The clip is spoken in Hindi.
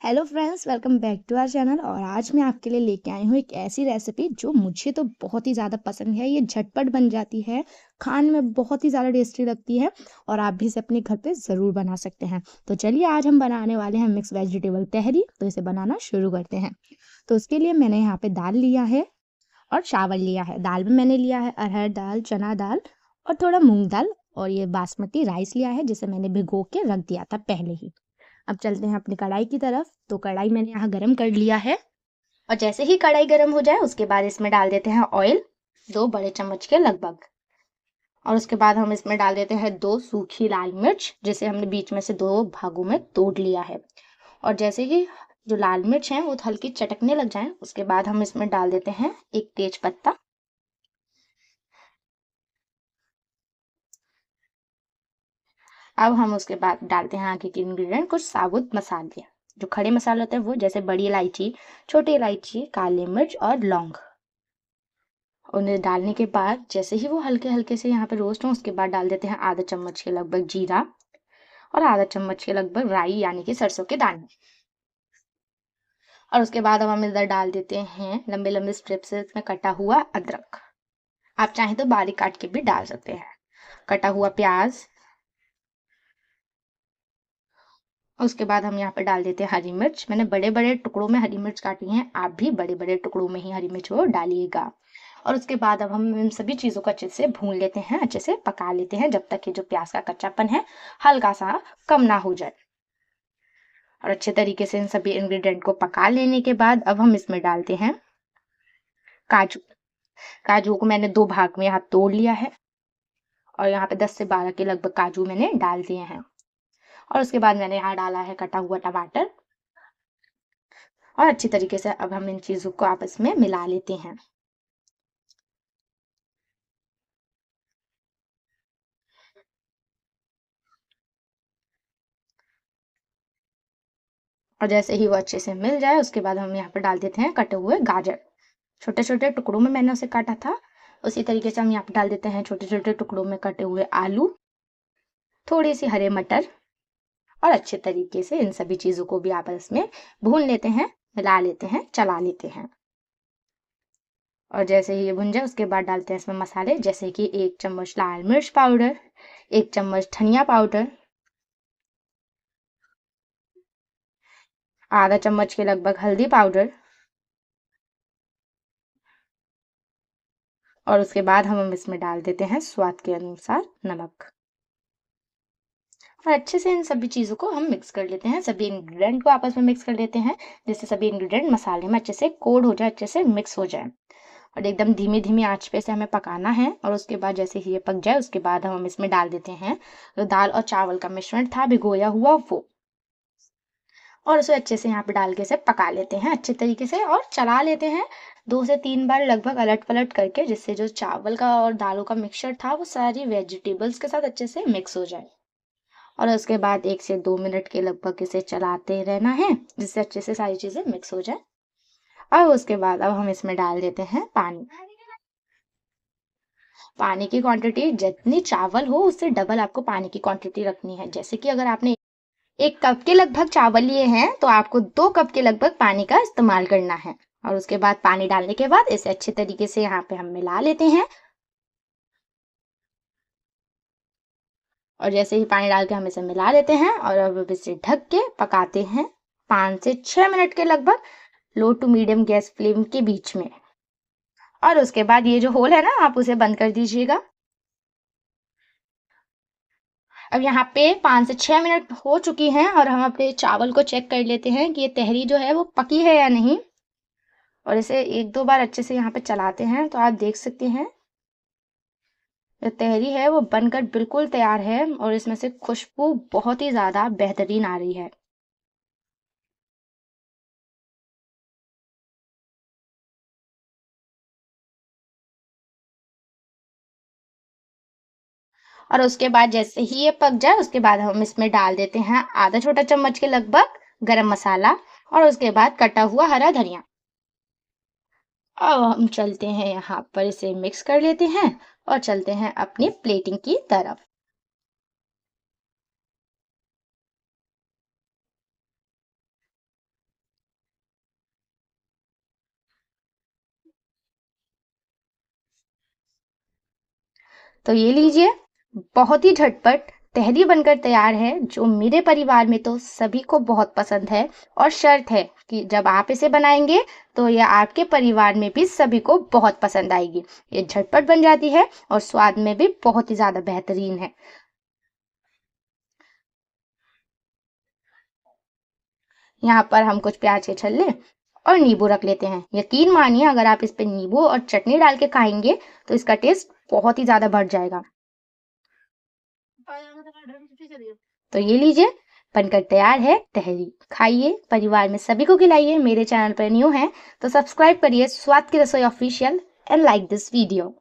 Hello friends, welcome back to our channel. और आज मैं आपके लिए लेके आई हूँ एक ऐसी रेसिपी जो मुझे तो बहुत ही ज़्यादा पसंद है। ये झटपट बन जाती है, खाने में बहुत ही ज़्यादा टेस्टी लगती है और आप भी इसे अपने घर पे ज़रूर बना सकते हैं। तो चलिए, आज हम बनाने वाले हैं मिक्स वेजिटेबल तहरी। तो इसे बनाना शुरू करते हैं। तो उसके लिए मैंने यहाँ पे दाल लिया है और चावल लिया है। दाल में मैंने लिया है अरहर दाल, चना दाल और थोड़ा मूंग दाल, और ये बासमती राइस लिया है जिसे मैंने भिगो के रख दिया था पहले ही। अब चलते हैं अपनी कढ़ाई की तरफ। तो कढ़ाई मैंने यहाँ गरम कर लिया है और जैसे ही कढ़ाई गरम हो जाए उसके बाद इसमें डाल देते हैं ऑयल, 2 बड़े चम्मच के लगभग। और उसके बाद हम इसमें डाल देते हैं 2 सूखी लाल मिर्च, जिसे हमने बीच में से 2 भागों में तोड़ लिया है। और जैसे ही जो लाल मिर्च है वो हल्की चटकने लग जाए उसके बाद हम इसमें डाल देते हैं 1 तेज पत्ता। अब हम उसके बाद डालते हैं आगे के इंग्रेडिएंट, कुछ साबुत मसाले। जो खड़े मसाले होते हैं वो, जैसे बड़ी इलायची, छोटी इलायची, काली मिर्च और लौंग। उन्हें डालने के बाद जैसे ही वो हल्के हल्के से यहाँ पे रोस्ट हों उसके बाद डाल देते हैं आधा चम्मच के लगभग जीरा और आधा चम्मच के लगभग राई यानी कि सरसों के दाने। और उसके बाद अब हम इधर डाल देते हैं लंबे लंबे स्ट्रिप से इसमें कटा हुआ अदरक। आप चाहें तो बारीक काट के भी डाल सकते हैं। कटा हुआ प्याज। उसके बाद हम यहाँ पे डाल देते हैं हरी मिर्च। मैंने बड़े बड़े टुकड़ों में हरी मिर्च काटी हैं, आप भी बड़े बड़े टुकड़ों में ही हरी मिर्च को डालिएगा। और उसके बाद अब हम इन सभी चीज़ों को अच्छे से भून लेते हैं, अच्छे से पका लेते हैं जब तक कि जो प्याज का कच्चापन है हल्का सा कम ना हो जाए। और अच्छे तरीके से इन सभी इंग्रेडिएंट को पका लेने के बाद अब हम इसमें डालते हैं काजू। काजू को मैंने 2 भाग में यहाँ तोड़ लिया है और यहाँ पे 10 से 12 के लगभग काजू मैंने डाल दिए हैं। और उसके बाद मैंने यहाँ डाला है कटा हुआ टमाटर। और अच्छी तरीके से अब हम इन चीज़ों को आपस में मिला लेते हैं। और जैसे ही वो अच्छे से मिल जाए उसके बाद हम यहाँ पर डाल देते हैं कटे हुए गाजर। छोटे छोटे टुकड़ों में मैंने उसे काटा था, उसी तरीके से हम यहाँ पर डाल देते हैं छोटे छोटे टुकड़ों में कटे हुए आलू, थोड़ी सी हरे मटर। और अच्छे तरीके से इन सभी चीज़ों को भी आपस में भून लेते हैं, मिला लेते हैं, चला लेते हैं। और जैसे ही ये भुन जाए उसके बाद डालते हैं इसमें मसाले, जैसे कि 1 चम्मच लाल मिर्च पाउडर, 1 चम्मच धनिया पाउडर, आधा चम्मच के लगभग हल्दी पाउडर। और उसके बाद हम इसमें डाल देते हैं स्वाद के अनुसार नमक। और अच्छे से इन सभी चीज़ों को हम मिक्स कर लेते हैं, सभी इंग्रेडिएंट को आपस में मिक्स कर लेते हैं, जिससे सभी इंग्रेडिएंट मसाले में अच्छे से कोड हो जाए, अच्छे से मिक्स हो जाए। और एकदम धीमी धीमी आंच पे से हमें पकाना है। और उसके बाद जैसे ही ये पक जाए उसके बाद हम इसमें डाल देते हैं जो दाल और चावल का मिश्रण था भिगोया हुआ वो। और उसे अच्छे से यहाँ पे डाल के इसे पका लेते हैं अच्छे तरीके से और चला लेते हैं 2 से 3 बार लगभग अलट पलट करके, जिससे जो चावल का और दालों का मिक्सचर था वो सारी वेजिटेबल्स के साथ अच्छे से मिक्स हो जाए। और उसके बाद 1 से 2 मिनट के लगभग इसे चलाते रहना है, जिससे अच्छे से सारी चीज़ें मिक्स हो जाए। अब उसके बाद अब हम इसमें डाल देते हैं पानी। पानी की क्वांटिटी जितनी चावल हो उससे डबल आपको पानी की क्वांटिटी रखनी है। जैसे कि अगर आपने 1 कप के लगभग चावल लिए हैं तो आपको 2 कप के लगभग पानी का इस्तेमाल करना है। और उसके बाद पानी डालने के बाद इसे अच्छे तरीके से यहाँ पे हम मिला लेते हैं। और जैसे ही पानी डाल के हम इसे मिला लेते हैं और अब इसे ढक के पकाते हैं 5 से 6 मिनट के लगभग, लो टू मीडियम गैस फ्लेम के बीच में। और उसके बाद ये जो होल है ना, आप उसे बंद कर दीजिएगा। अब यहाँ पे 5 से 6 मिनट हो चुकी हैं और हम अपने चावल को चेक कर लेते हैं कि ये तहरी जो है वो पकी है या नहीं। और इसे 1-2 बार अच्छे से यहाँ पे चलाते हैं तो आप देख सकते हैं जो तहरी है वो बनकर बिल्कुल तैयार है और इसमें से खुशबू बहुत ही ज़्यादा बेहतरीन आ रही है। और उसके बाद जैसे ही ये पक जाए उसके बाद हम इसमें डाल देते हैं आधा छोटा चम्मच के लगभग गरम मसाला और उसके बाद कटा हुआ हरा धनिया। अब हम चलते हैं यहाँ पर इसे मिक्स कर लेते हैं और चलते हैं अपनी प्लेटिंग की तरफ। तो ये लीजिए, बहुत ही झटपट तहरी बनकर तैयार है, जो मेरे परिवार में तो सभी को बहुत पसंद है। और शर्त है कि जब आप इसे बनाएंगे तो यह आपके परिवार में भी सभी को बहुत पसंद आएगी। ये झटपट बन जाती है और स्वाद में भी बहुत ही ज़्यादा बेहतरीन है। यहाँ पर हम कुछ प्याज के छल्ले और नींबू रख लेते हैं। यकीन मानिए, अगर आप इस पे नींबू और चटनी डाल के खाएंगे तो इसका टेस्ट बहुत ही ज़्यादा बढ़ जाएगा। तो ये लीजिए, बनकर तैयार है तहरी। खाइए, परिवार में सभी को खिलाइए। मेरे चैनल पर न्यू है तो सब्सक्राइब करिए स्वाद की रसोई official and like this video.